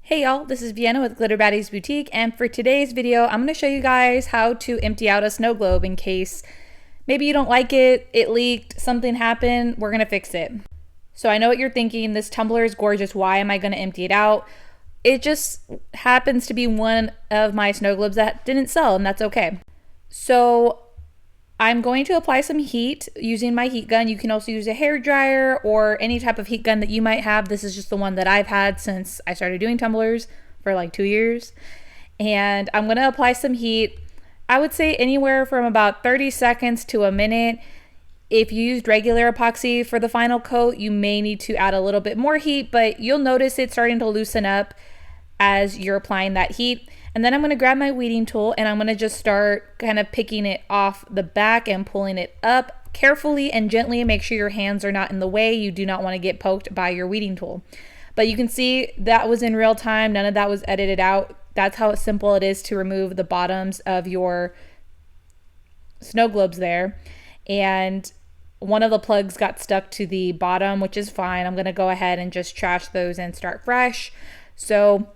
Hey y'all, this is Vienna with Glitter Baddies Boutique, and for today's video, I'm going to show you guys how to empty out a snow globe in case maybe you don't like it, it leaked, something happened, we're going to fix it. So I know what you're thinking, this tumbler is gorgeous, why am I going to empty it out? It just happens to be one of my snow globes that didn't sell, and that's okay. So I'm going to apply some heat using my heat gun. You can also use a hair dryer or any type of heat gun that you might have. This is just the one that I've had since I started doing tumblers for like 2 years. And I'm going to apply some heat. I would say anywhere from about 30 seconds to a minute. If you used regular epoxy for the final coat, you may need to add a little bit more heat, but you'll notice it starting to loosen up as you're applying that heat. And then I'm going to grab my weeding tool and I'm going to just start kind of picking it off the back and pulling it up carefully and gently. Make sure your hands are not in the way. You do not want to get poked by your weeding tool. But you can see that was in real time. None of that was edited out. That's how simple it is to remove the bottoms of your snow globes there. And one of the plugs got stuck to the bottom, which is fine. I'm going to go ahead and just trash those and start fresh. So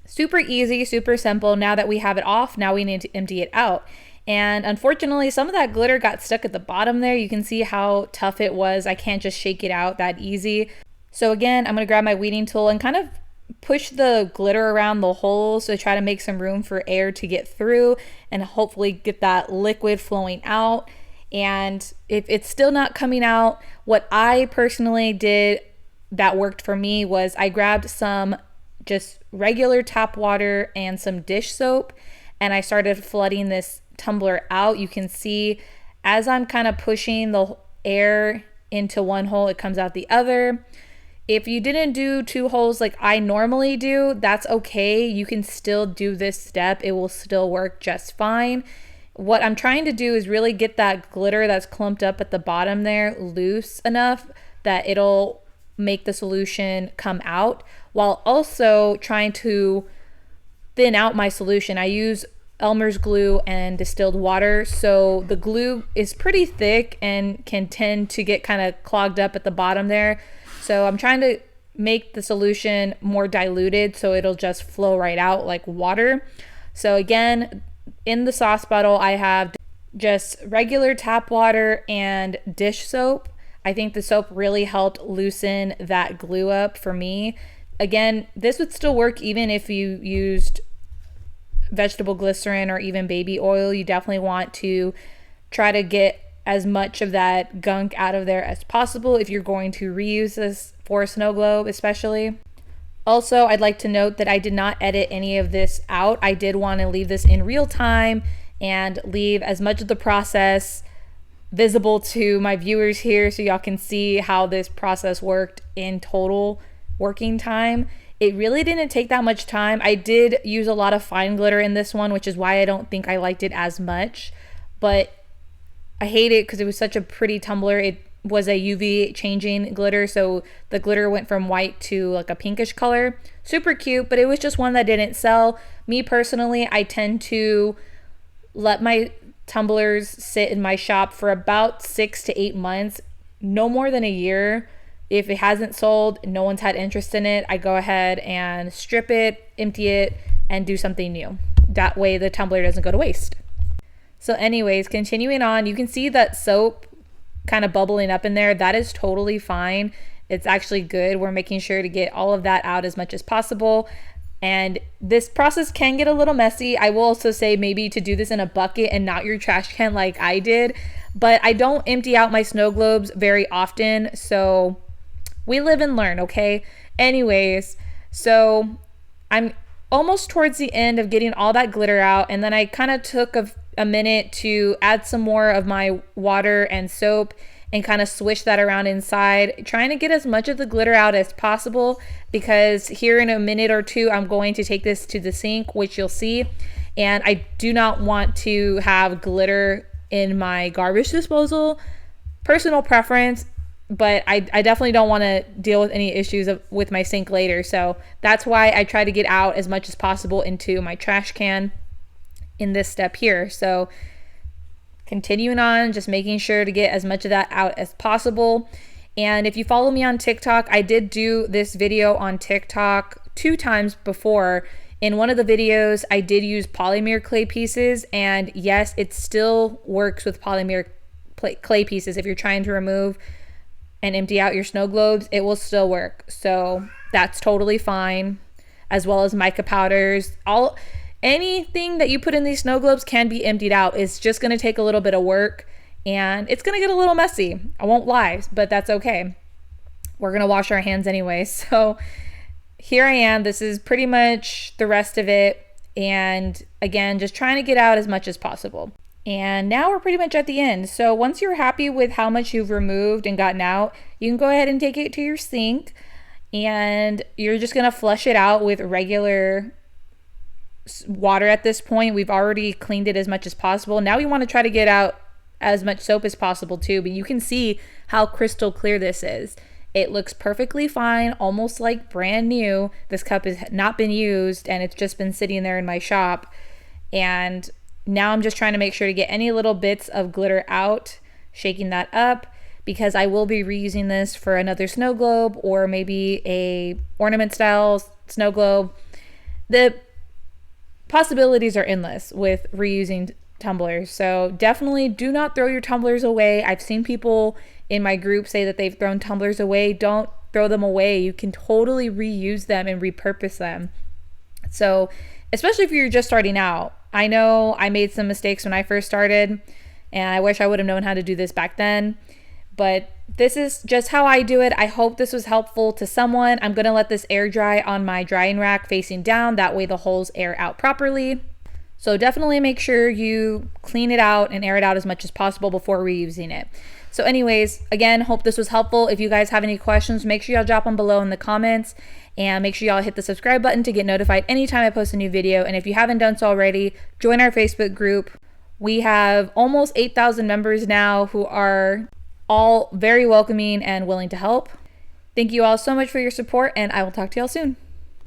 super easy, super simple. Now that we have it off, now we need to empty it out. And unfortunately, some of that glitter got stuck at the bottom there. You can see how tough it was. I can't just shake it out that easy. So again, I'm going to grab my weeding tool and kind of push the glitter around the holes to try to make some room for air to get through and hopefully get that liquid flowing out. And if it's still not coming out, what I personally did that worked for me was I grabbed some just regular tap water and some dish soap, and I started flooding this tumbler out. You can see as I'm kind of pushing the air into one hole, it comes out the other. If you didn't do 2 holes like I normally do, that's okay. You can still do this step. It will still work just fine. What I'm trying to do is really get that glitter that's clumped up at the bottom there loose enough that it'll make the solution come out, while also trying to thin out my solution. I use Elmer's glue and distilled water, so the glue is pretty thick and can tend to get kind of clogged up at the bottom there. So I'm trying to make the solution more diluted so it'll just flow right out like water. So again, in the sauce bottle, I have just regular tap water and dish soap. I think the soap really helped loosen that glue up for me. Again, this would still work even if you used vegetable glycerin or even baby oil. You definitely want to try to get as much of that gunk out of there as possible if you're going to reuse this for a snow globe especially. Also, I'd like to note that I did not edit any of this out. I did want to leave this in real time and leave as much of the process visible to my viewers here so y'all can see how this process worked in total working time. It really didn't take that much time. I did use a lot of fine glitter in this one, which is why I don't think I liked it as much, but I hate it because it was such a pretty tumbler. It was a UV changing glitter, so the glitter went from white to like a pinkish color. Super cute, but it was just one that didn't sell. Me personally, I tend to let my tumblers sit in my shop for about 6 to 8 months, no more than a year. If it hasn't sold, no one's had interest in it, I go ahead and strip it, empty it, and do something new. That way the tumbler doesn't go to waste. So anyways, continuing on, you can see that soap kind of bubbling up in there. That is totally fine. It's actually good. We're making sure to get all of that out as much as possible. And this process can get a little messy. I will also say maybe to do this in a bucket and not your trash can like I did. But I don't empty out my snow globes very often, so we live and learn, okay? Anyways, so I'm almost towards the end of getting all that glitter out, and then I kind of took a minute to add some more of my water and soap and kind of swish that around inside, trying to get as much of the glitter out as possible, because here in a minute or two I'm going to take this to the sink, which you'll see, and I do not want to have glitter in my garbage disposal. Personal preference, but I definitely don't want to deal with any issues with my sink later, so that's why I try to get out as much as possible into my trash can in this step here. So continuing on, just making sure to get as much of that out as possible. And if you follow me on TikTok, I did do this video on TikTok 2 times before. In one of the videos, I did use polymer clay pieces, and yes, it still works with polymer clay pieces. If you're trying to remove and empty out your snow globes, it will still work. So that's totally fine, as well as mica powders. Anything that you put in these snow globes can be emptied out. It's just going to take a little bit of work, and it's going to get a little messy. I won't lie, but that's okay. We're going to wash our hands anyway. So here I am. This is pretty much the rest of it. And again, just trying to get out as much as possible. And now we're pretty much at the end. So once you're happy with how much you've removed and gotten out, you can go ahead and take it to your sink, and you're just going to flush it out with regular water at this point. We've already cleaned it as much as possible. Now we want to try to get out as much soap as possible too, but you can see how crystal clear this is. It looks perfectly fine, almost like brand new. This cup has not been used, and it's just been sitting there in my shop. And now I'm just trying to make sure to get any little bits of glitter out, shaking that up, because I will be reusing this for another snow globe, or maybe a ornament style snow globe. The possibilities are endless with reusing tumblers. So definitely do not throw your tumblers away. I've seen people in my group say that they've thrown tumblers away. Don't throw them away. You can totally reuse them and repurpose them. So especially if you're just starting out. I know I made some mistakes when I first started, and I wish I would have known how to do this back then, but this is just how I do it. I hope this was helpful to someone. I'm going to let this air dry on my drying rack facing down. That way the holes air out properly. So definitely make sure you clean it out and air it out as much as possible before reusing it. So anyways, again, hope this was helpful. If you guys have any questions, make sure y'all drop them below in the comments, and make sure y'all hit the subscribe button to get notified anytime I post a new video. And if you haven't done so already, join our Facebook group. We have almost 8,000 members now who are all very welcoming and willing to help. Thank you all so much for your support, and I will talk to y'all soon.